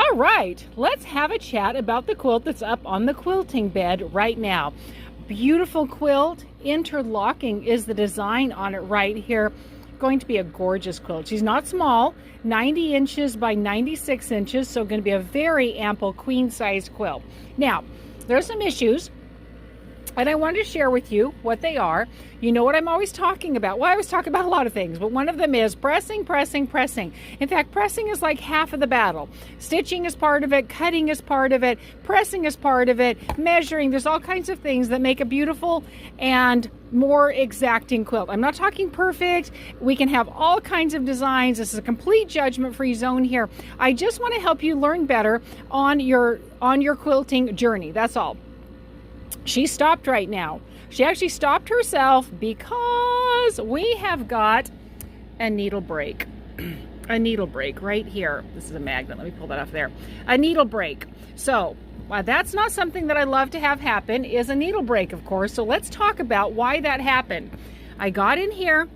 All right, let's have a chat about the quilt that's up on the quilting bed right now. Beautiful quilt, interlocking is the design on it right here. Going to be a gorgeous quilt. She's not small, 90 inches by 96 inches, so going to be a very ample queen size quilt. Now, there's some issues, and I wanted to share with you what they are. You know what I'm always talking about. Well, I always talk about a lot of things, but one of them is pressing, pressing, pressing. In fact, pressing is like half of the battle. Stitching is part of it, cutting is part of it, pressing is part of it, measuring. There's all kinds of things that make a beautiful and more exacting quilt. I'm not talking perfect. We can have all kinds of designs. This is a complete judgment-free zone here. I just want to help you learn better on your quilting journey. That's all. She stopped right now. She actually stopped herself because we have got a needle break. A needle break right here. This is a magnet. Let me pull that off there. A needle break. So that's not something that I love to have happen, is a needle break, of course. So let's talk about why that happened. I got in here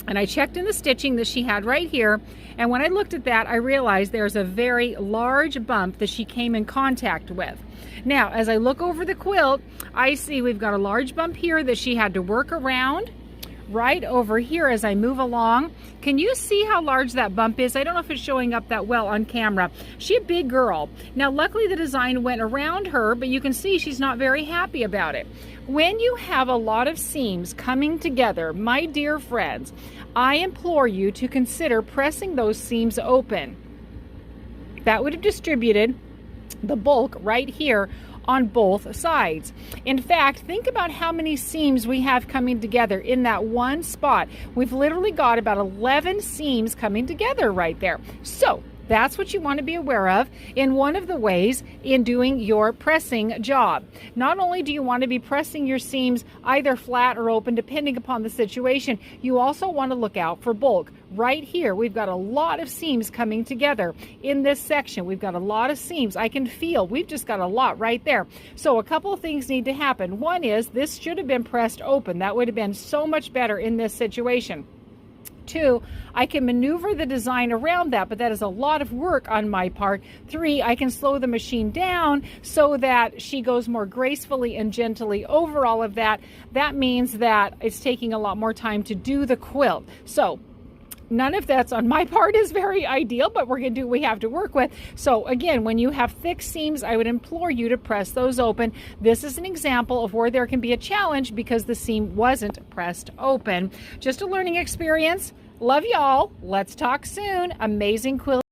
and I checked in the stitching that she had right here. And when I looked at that, I realized there's a very large bump that she came in contact with. Now, as I look over the quilt, I see we've got a large bump here that she had to work around. Right over here as I move along. Can you see how large that bump is? I don't know if it's showing up that well on camera. She's a big girl. Now, luckily the design went around her, but you can see she's not very happy about it. When you have a lot of seams coming together, my dear friends, I implore you to consider pressing those seams open. That would have distributed the bulk right here on both sides. In fact, think about how many seams we have coming together in that one spot. We've literally got about 11 seams coming together right there. So that's what you want to be aware of in one of the ways in doing your pressing job. Not only do you want to be pressing your seams either flat or open, depending upon the situation, you also want to look out for bulk. Right here, we've got a lot of seams coming together in this section. We've got a lot of seams. I can feel we've just got a lot right there. So a couple of things need to happen. One is this should have been pressed open. That would have been so much better in this situation. Two, I can maneuver the design around that, but that is a lot of work on my part. Three, I can slow the machine down so that she goes more gracefully and gently over all of that. That means that it's taking a lot more time to do the quilt. So none of that's on my part is very ideal, but we're going to do what we have to work with. So again, when you have thick seams, I would implore you to press those open. This is an example of where there can be a challenge because the seam wasn't pressed open. Just a learning experience. Love y'all. Let's talk soon. Amazing quilt.